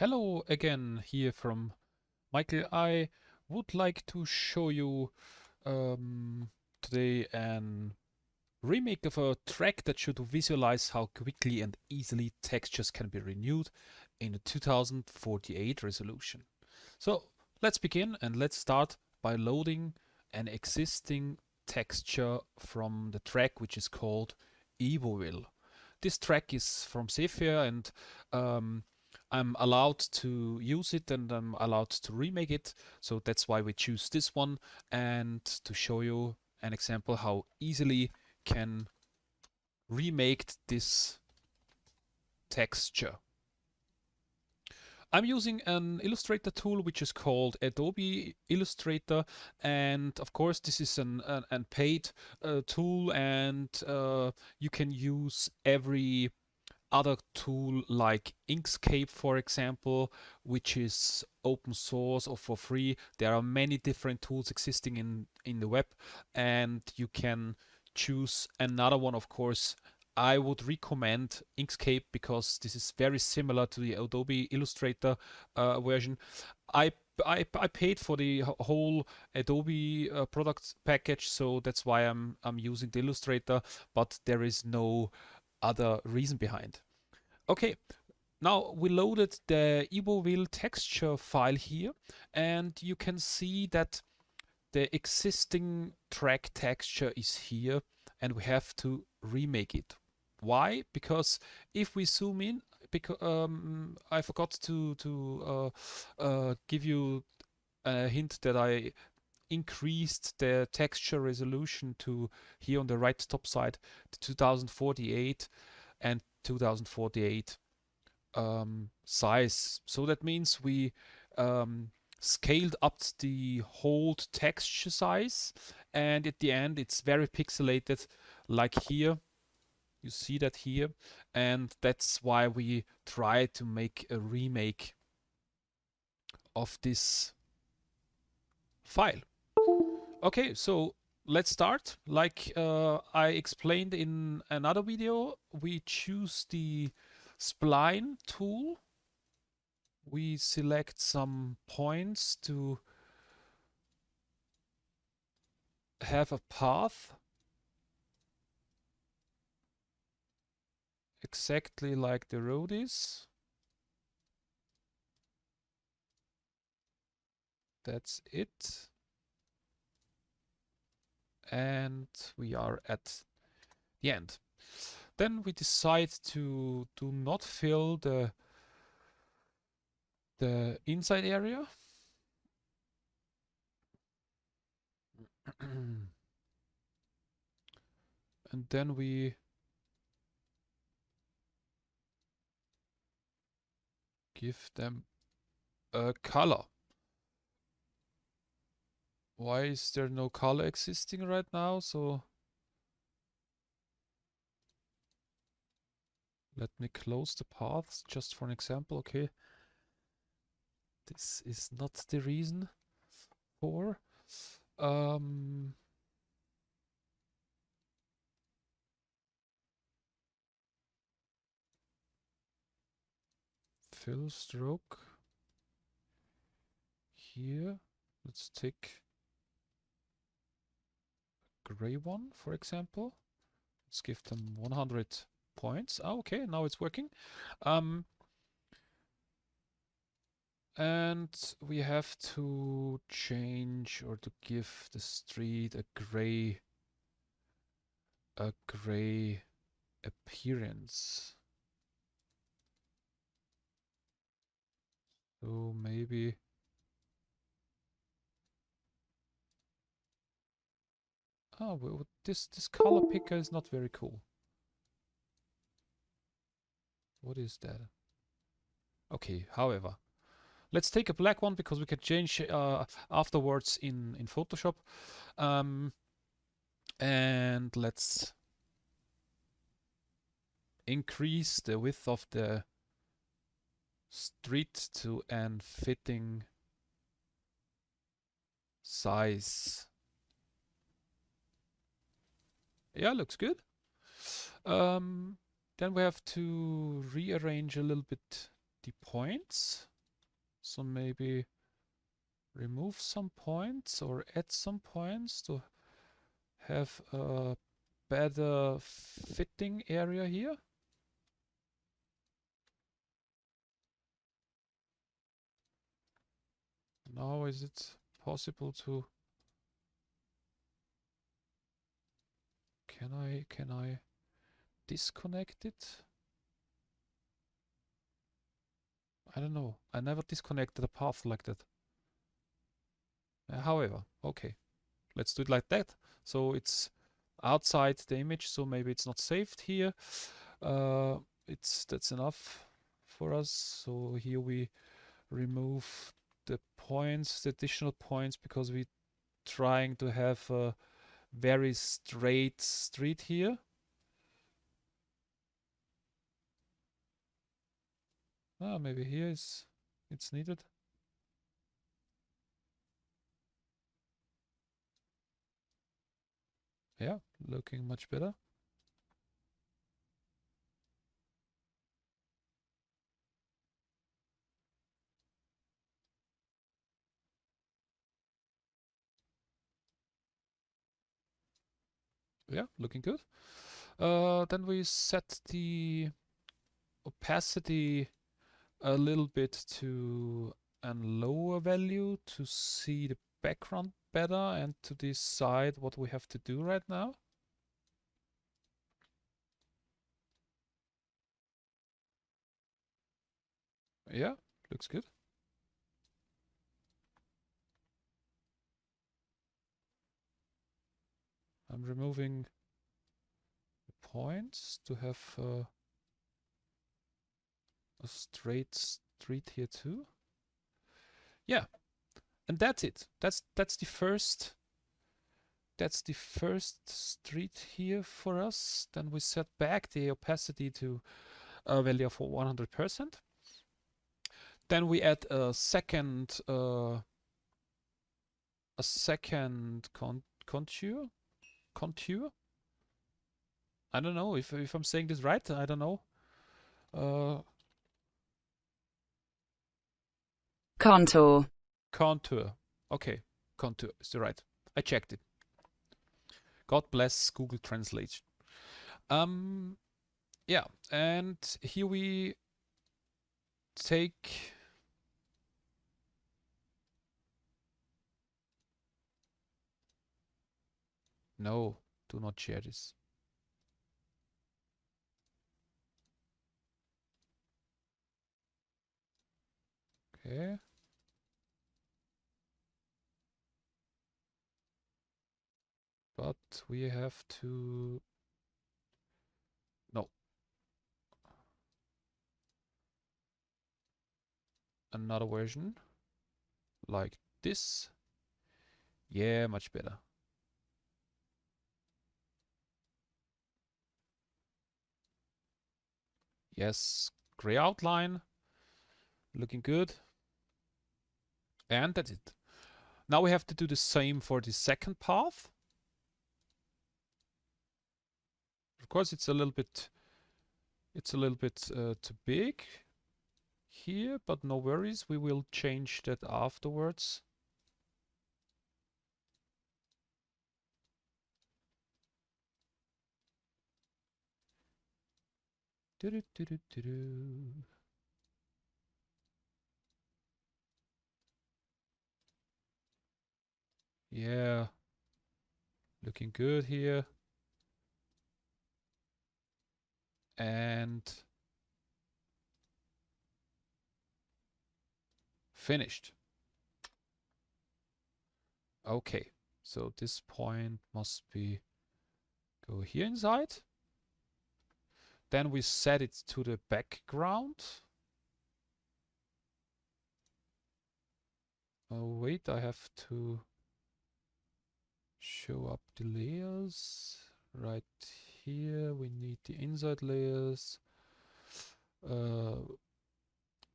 Hello again, here from Michael. I would like to show you today an remake of a track that should visualize how quickly and easily textures can be renewed in a 2048 resolution. So let's begin, and let's start by loading an existing texture from the track, which is called Iboville. This track is from Zephir, and um, I'm allowed to use it and I'm allowed to remake it. So that's why we choose this one, and to show you an example how easily can remake this texture. I'm using an Illustrator tool which is called Adobe Illustrator, and of course this is an paid tool, and you can use every other tool like Inkscape, for example, which is open source or for free. There are many different tools existing in the web, and you can choose another one. Of course, I would recommend Inkscape because this is very similar to the Adobe Illustrator version. I I paid for the whole Adobe product package, so that's why I'm using the Illustrator, but there is no other reason behind. Okay, now we loaded the Iboville texture file here, and you can see that the existing track texture is here, and we have to remake it. Why? Because if we zoom in, because I forgot to give you a hint that I increased the texture resolution to here on the right top side to 2048 and 2048 size. So that means we scaled up the whole texture size, and at the end it's very pixelated, like here. You see that here, and that's why we try to make a remake of this file. Okay, so let's start. Like I explained in another video, we choose the spline tool. We select some points to have a path exactly like the road is. That's it. And we are at the end. Then we decide to do not fill the inside area. And then we give them a color. Why is there no color existing right now? So let me close the paths just for an example. Okay, this is not the reason for. Fill stroke here. Let's take a gray one, for example. Let's give them 100 points. Oh, okay, now it's working. And we have to change or to give the street a gray appearance. So maybe well, this color picker is not very cool. What is that? Okay, however, let's take a black one because we can change afterwards in Photoshop. And let's increase the width of the street to an fitting size. Yeah, looks good. Then we have to rearrange a little bit the points. also maybe remove some points or add some points to have a better fitting area here. Now is it possible to... Can I disconnect it? I don't know. I never disconnected a path like that. However, okay, let's do it like that. So it's outside the image, so maybe it's not saved here. That's enough for us. So here we remove the points, the additional points, because we're trying to have a very straight street here. Maybe here it's needed. Yeah, looking much better. Yeah, looking good. Then we set the opacity a little bit to a lower value to see the background better and to decide what we have to do right now. Yeah, looks good. I'm removing the points to have a straight street here too. Yeah, and that's it. That's the first street here for us. Then we set back the opacity to a value of 100%. Then we add a second contour. I don't know if I'm saying this right. I don't know. Contour. Contour. Okay, contour is right. I checked it. God bless Google Translate. Yeah, and here we take... No, do not share this. Okay. But we have to... No. Another version. Like this. Yeah, much better. Yes, gray outline. Looking good. And that's it. Now we have to do the same for the second path. Of course, it's a little bit too big here, but no worries. We will change that afterwards. Yeah, looking good here. And finished. Okay, so this point must be go here inside. Then we set it to the background. Oh wait, I have to show up the layers. Right here, we need the inside layers.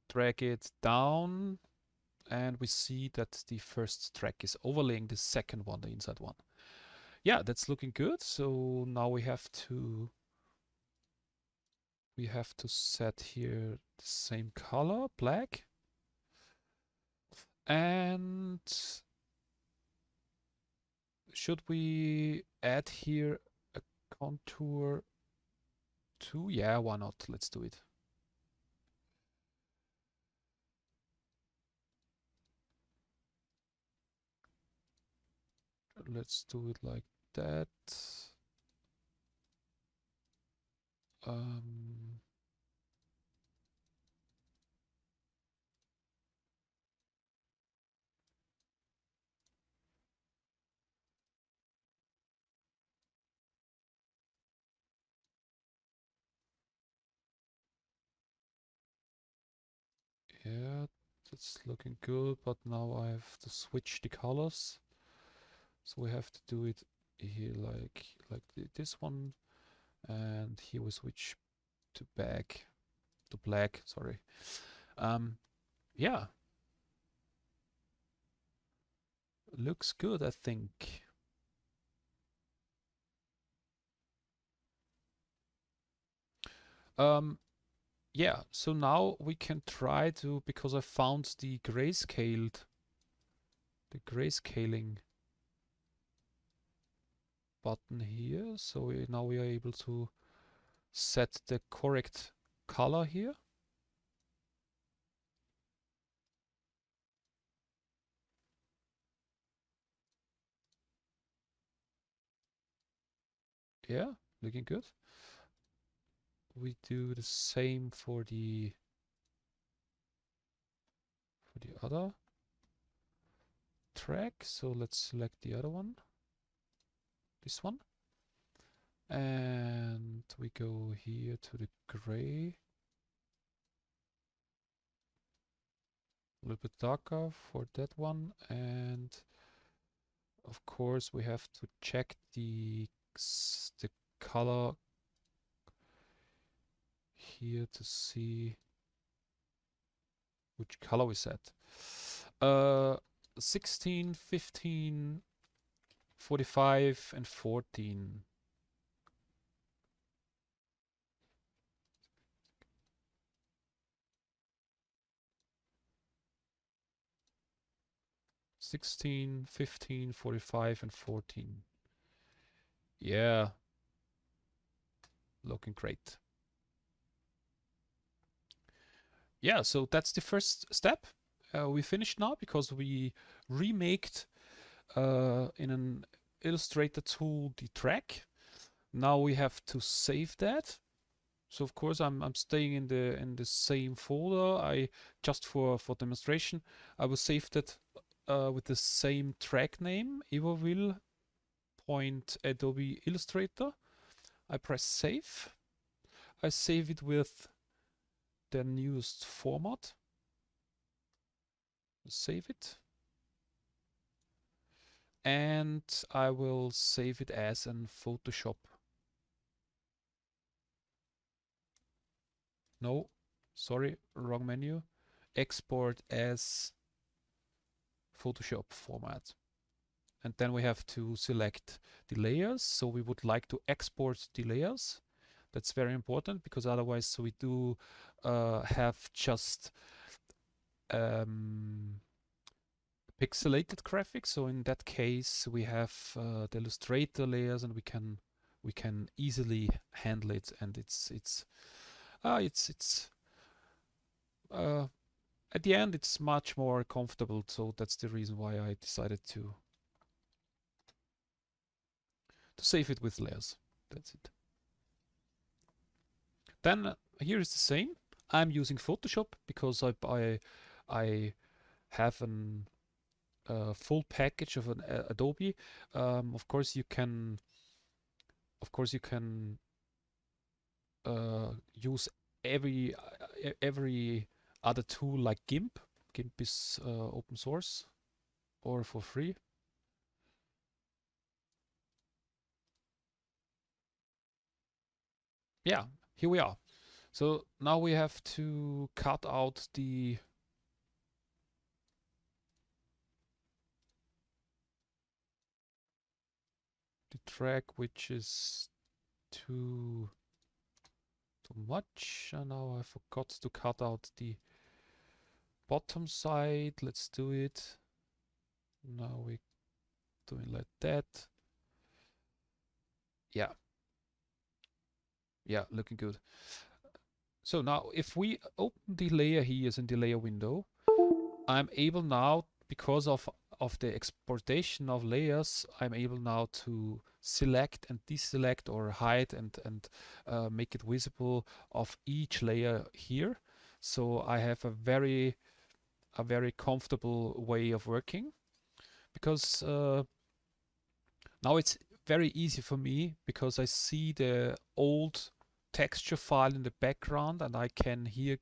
Drag it down, and we see that the first track is overlaying the second one, the inside one. Yeah, that's looking good. So now we have to set here the same color, black. And should we add here a contour too? Yeah, why not? Let's do it. Let's do it like that. Um, yeah, that's looking good, but now I have to switch the colors. So we have to do it here like this one, and here we switch to black, sorry. Yeah, looks good, I think. Yeah, so now we can try to, because I found the grayscaling button here. So now we are able to set the correct color here. Yeah, looking good. We do the same for the other track. So let's select the other one, this one. And we go here to the gray. A little bit darker for that one. And of course we have to check the color here to see which color we set. 16, 15, 45, and 14. Sixteen, 15, 45, and 14. Yeah, looking great. Yeah, so that's the first step. We finished now because we remaked in an Illustrator tool the track. Now we have to save that. So of course I'm staying in the same folder. I just for demonstration I will save that with the same track name, Iboville .adobe Illustrator. I press save. I save it with the newest format. Save it. And I will save it as in Photoshop. No, sorry, wrong menu. Export as Photoshop format. And then we have to select the layers. So we would like to export the layers. That's very important because otherwise we do have just pixelated graphics. So in that case, we have the Illustrator layers, and we can easily handle it. And it's at the end it's much more comfortable. So that's the reason why I decided to save it with layers. That's it. Then here is the same. I'm using Photoshop because I have an full package of an Adobe. Of course you can use every other tool like GIMP. GIMP is open source or for free. Yeah, here we are. So now we have to cut out the track which is too much. And now I forgot to cut out the bottom side. Let's do it. Now we're doing like that. Yeah. Yeah, looking good. So now if we open the layer here in the layer window, I'm able now, because of the exportation of layers, I'm able now to select and deselect or hide and make it visible of each layer here. So I have a very comfortable way of working, because now it's very easy for me, because I see the old texture file in the background, and I can here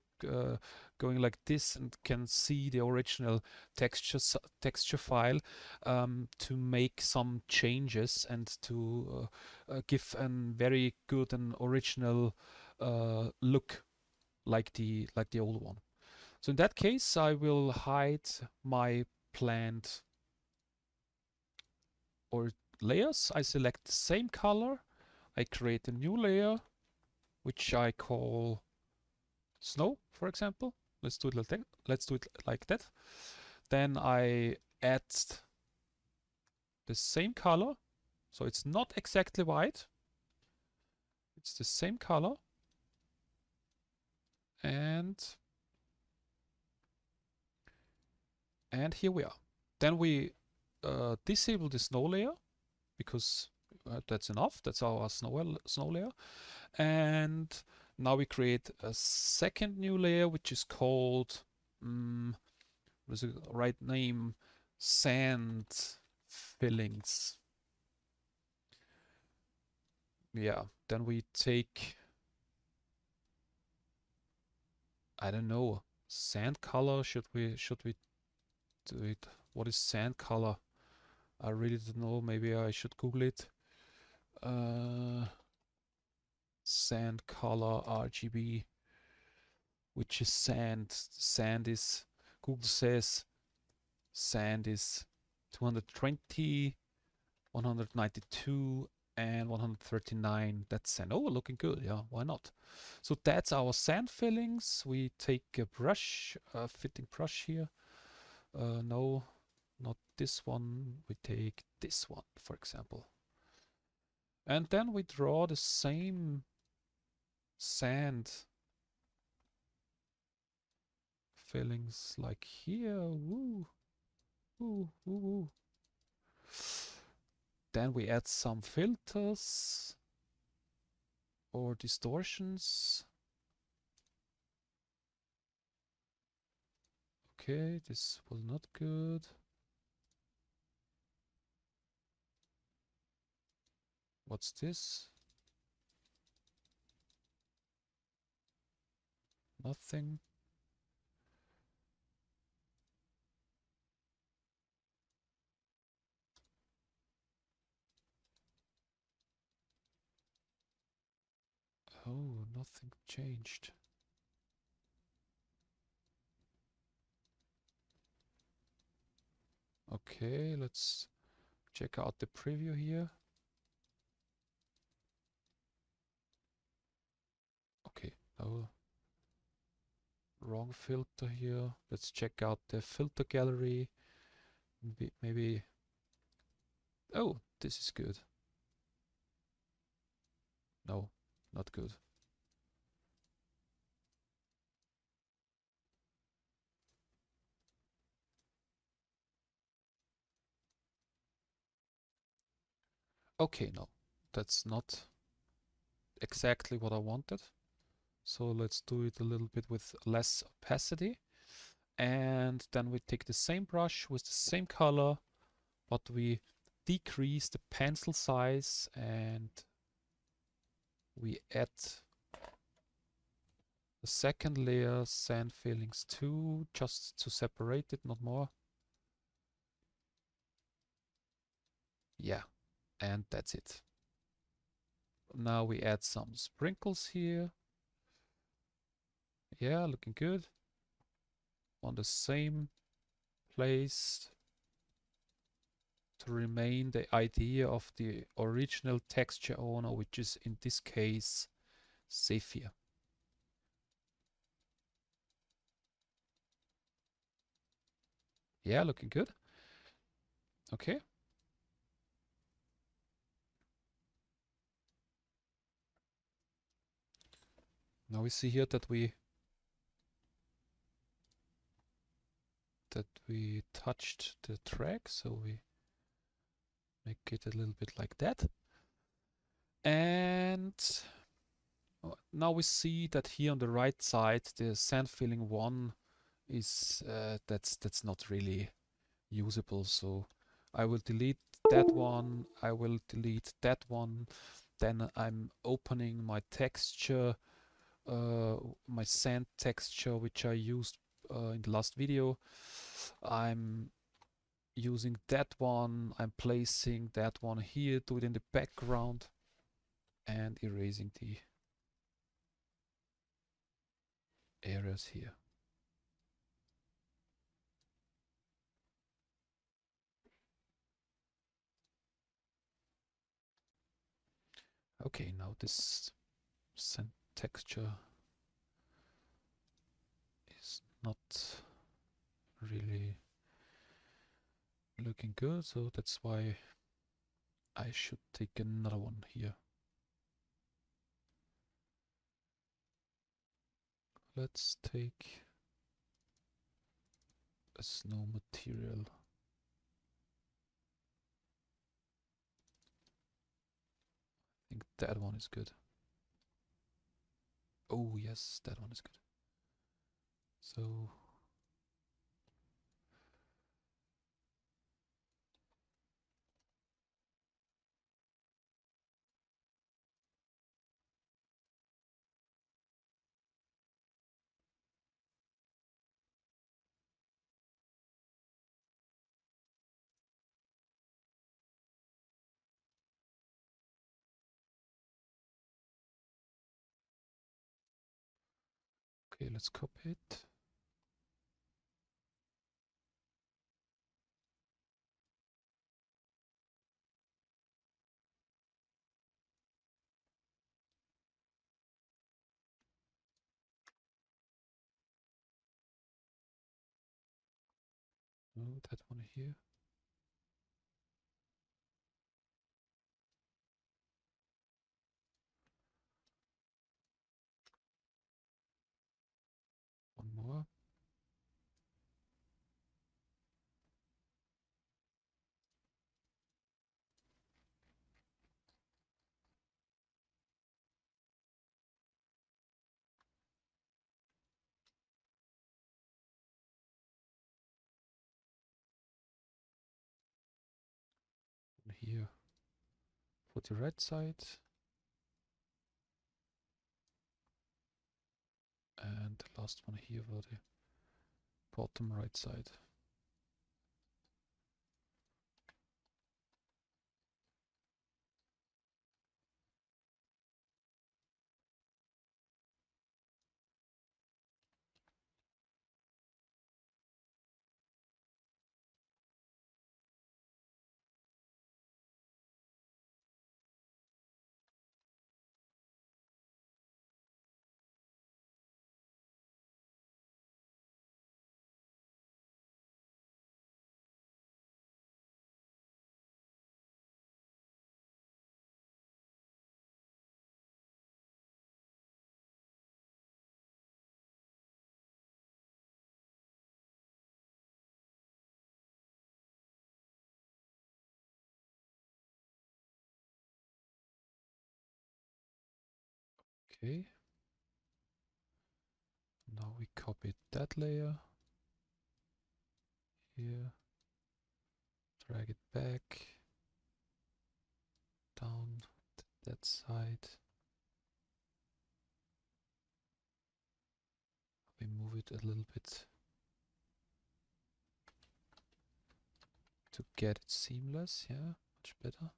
going like this and can see the original texture file, to make some changes and to give a very good and original look like the old one. So in that case, I will hide my planned or layers. I select the same color. I create a new layer, which I call snow, for example. Let's do it like that. Let's do it like that. Then I add the same color. So it's not exactly white. It's the same color. And here we are. Then we disable the snow layer, because that's enough. That's our snow layer. And now we create a second new layer, which is called, what's the right name? Sand fillings. Yeah, then we take, I don't know, sand color. Should we do it? What is sand color? I really don't know. Maybe I should Google it. Sand color RGB, which is sand. Sand is, Google says sand is 220, 192, and 139. That's sand. Oh, looking good. Yeah, why not? So that's our sand fillings. We take a brush, a fitting brush here. No, not this one. We take this one, for example. And then we draw the same sand fillings like here. Woo, woo, woo, woo. Then we add some filters or distortions. Okay, this was not good. What's this? Nothing. Oh, nothing changed. Okay, let's check out the preview here. Okay, no, wrong filter here. Let's check out the filter gallery. Maybe, oh, this is good. No, not good. Okay, no, that's not exactly what I wanted. So let's do it a little bit with less opacity. And then we take the same brush with the same color, but we decrease the pencil size, and we add the second layer, sand fillings 2, just to separate it, not more. Yeah, and that's it. Now we add some sprinkles here. Yeah, looking good. On the same place, to remain the idea of the original texture owner, which is in this case Zephir. Yeah, looking good. Okay. Now we see here that we touched the track, so we make it a little bit like that. And now we see that here on the right side, the sand filling one is that's not really usable. So I will delete that one. I will delete that one. Then I'm opening my texture, my sand texture, which I used in the last video. I'm using that one. I'm placing that one here, do it in the background, and erasing the areas here. Okay, now this sand texture is not really looking good, so that's why I should take another one here. Let's take a snow material. I think that one is good. Oh yes, that one is good. So okay, let's copy it. Oh, that one here. One more. One here for the right side. And the last one here for the bottom right side. Okay. Now we copy that layer here, drag it back down to that side. We move it a little bit to get it seamless. Yeah, much better.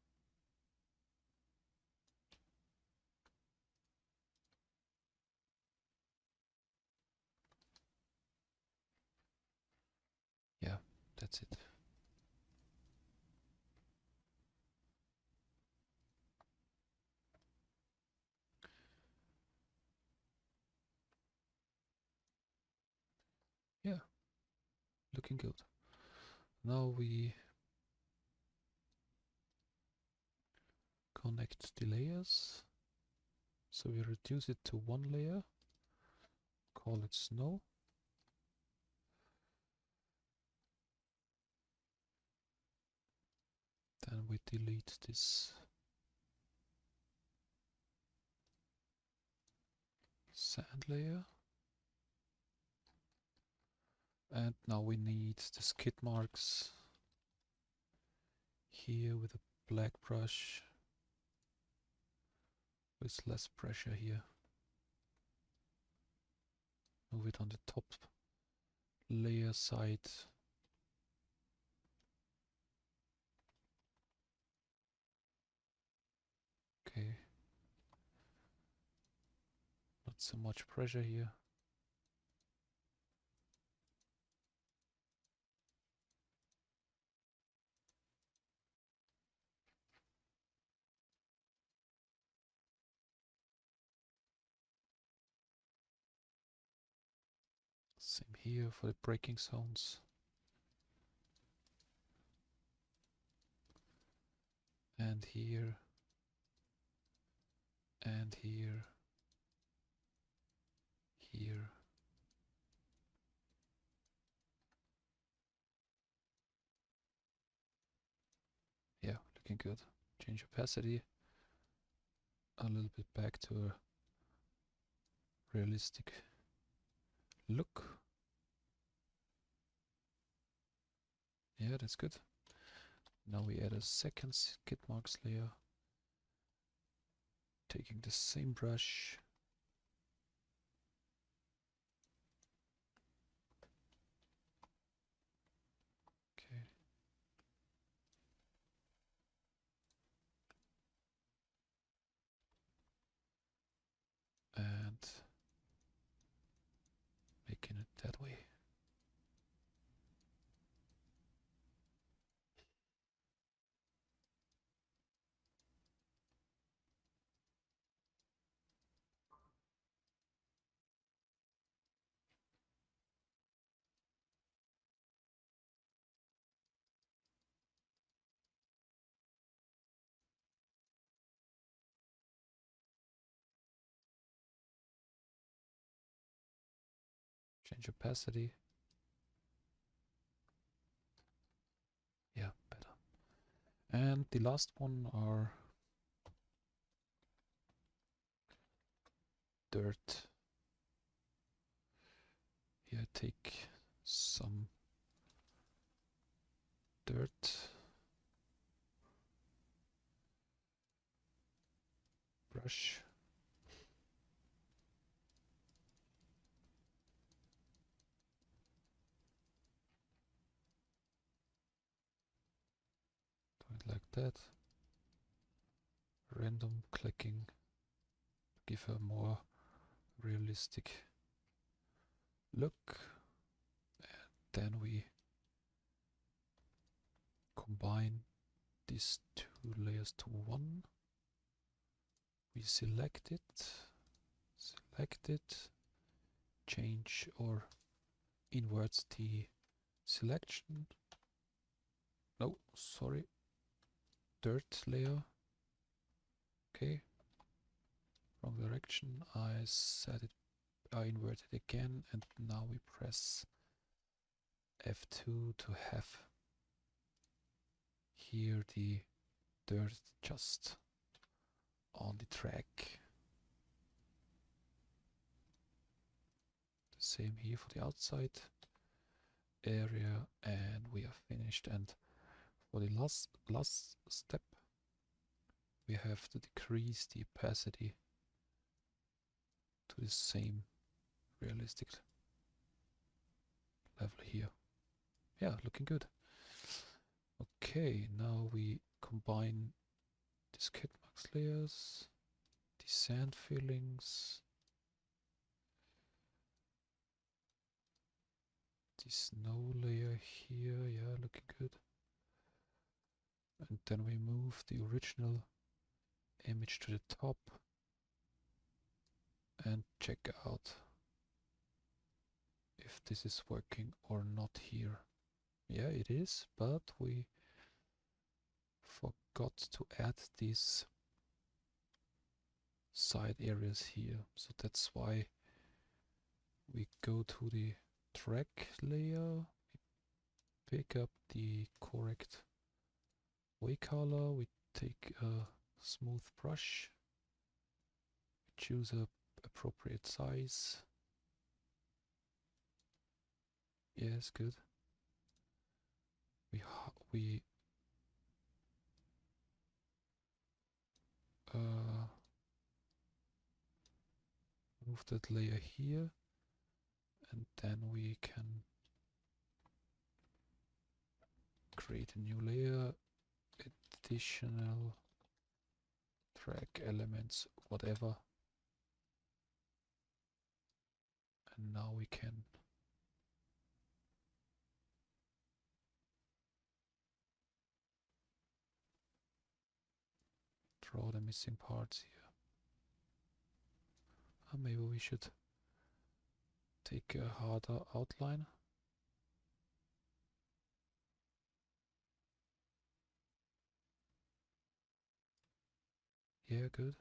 Yeah, that's it. Yeah, looking good. Now we connect the layers. So we reduce it to one layer, call it snow. Then we delete this sand layer. And now we need the skid marks here with a black brush with less pressure here. Move it on the top layer side. Okay. Not so much pressure here. Same here for the braking zones. And here. And here. Here. Yeah, looking good. Change opacity a little bit back to a realistic look. Yeah, that's good. Now we add a second skid marks layer. Taking the same brush. Okay. And making it that way. Change opacity. Yeah, better. And the last one are dirt. Here I take some dirt. Brush. Do it like that. Random clicking. Give a more realistic look. And then we combine these two layers to one. We select it, change or invert the selection. No, sorry. Dirt layer. Okay. Wrong direction. I invert it again, and now we press F2 to have here the dirt just on the track. The same here for the outside area, and we are finished. And for the last step, we have to decrease the opacity to the same realistic level here. Yeah, looking good. Okay, now we combine the skid marks layers, the sand fillings, the snow layer here, yeah, looking good. And then we move the original image to the top and check out if this is working or not here. Yeah, it is, but we forgot to add these side areas here. So that's why we go to the track layer, pick up the correct way color, we take a smooth brush, choose a appropriate size. Yes, good. We move that layer here, and then we can create a new layer, additional track elements, whatever. And now we can draw the missing parts here. Maybe we should take a harder outline. Yeah, good.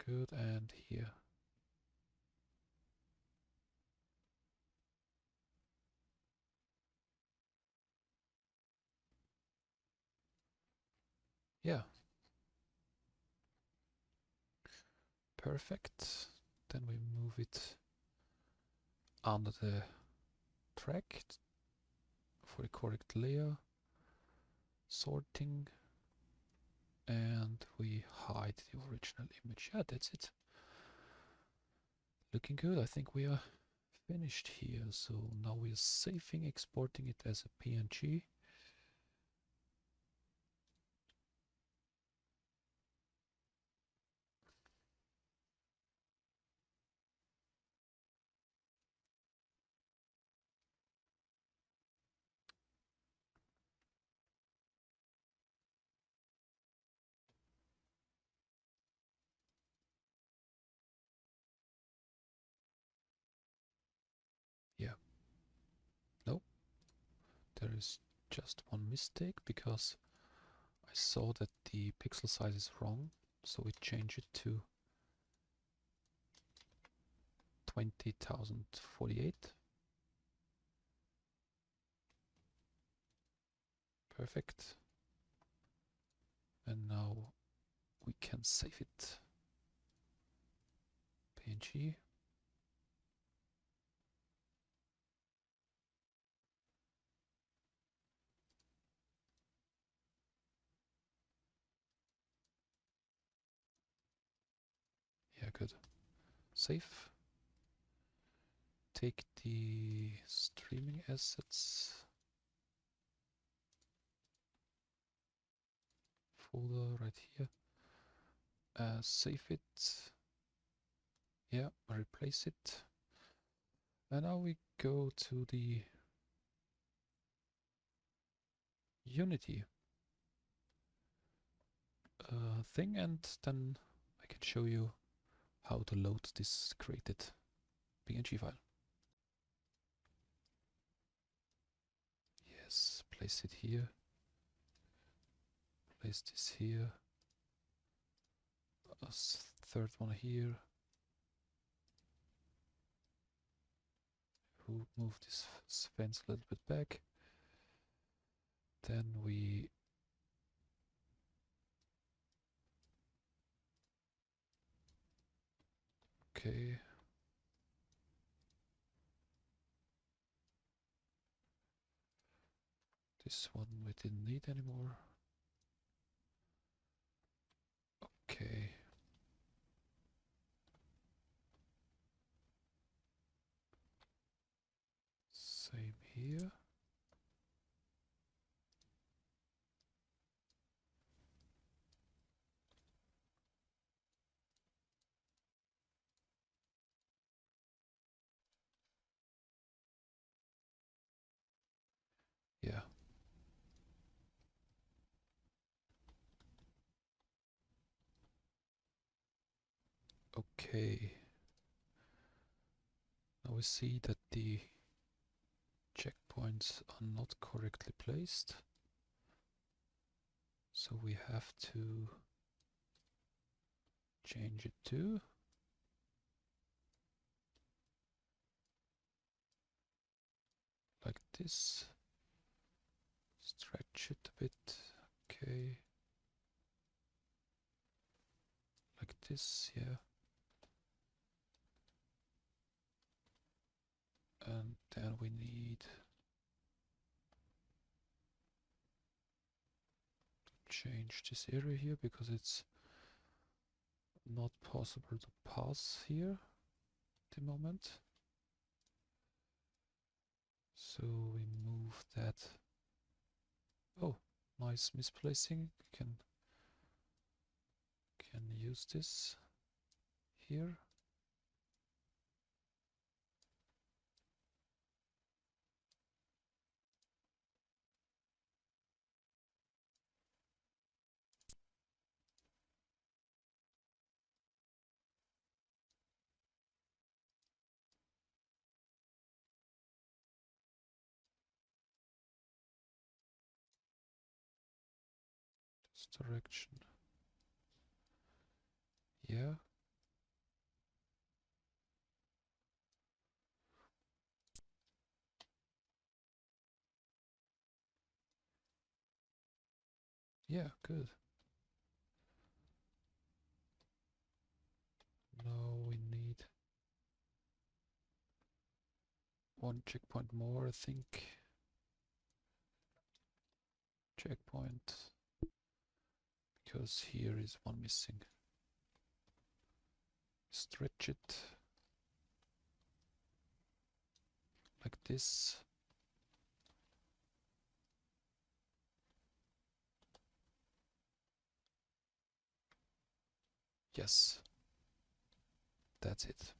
Good, and here. Yeah. Perfect. Then we move it under the track for the correct layer, sorting, and we hide the original image. Yeah, that's it. Looking good. I think we are finished here. So now we are saving, exporting it as a PNG. Yeah. No, there is just one mistake because I saw that the pixel size is wrong. So we change it to 20,048. Perfect. And now we can save it. PNG. Yeah, good. Save. Take the streaming assets folder right here. Save it. Yeah, replace it. And now we go to the Unity thing, and then I can show you how to load this created PNG file. Yes, place it here. Place this here. A third one here. Move this fence a little bit back. Then we okay. This one we didn't need anymore. Okay. Same here. Yeah. Okay. Now we see that the checkpoints are not correctly placed. So we have to change it to like this. Stretch it a bit. Okay. Like this, yeah. And then we need to change this area here because it's not possible to pass here at the moment. So we move that. Oh, nice misplacing. Can use this here. This direction. Yeah. Yeah, good. Now we need one checkpoint more, I think. Checkpoint. Because here is one missing. Stretch it. Like this. Yes. That's it.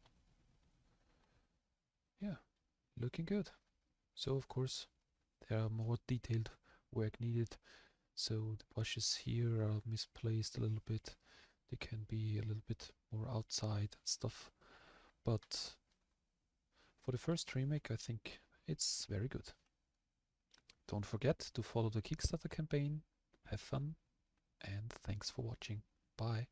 Yeah, looking good. So of course there are more detailed work needed. So the bushes here are misplaced a little bit. They can be a little bit more outside and stuff. But for the first remake, I think it's very good. Don't forget to follow the Kickstarter campaign. Have fun and thanks for watching. Bye.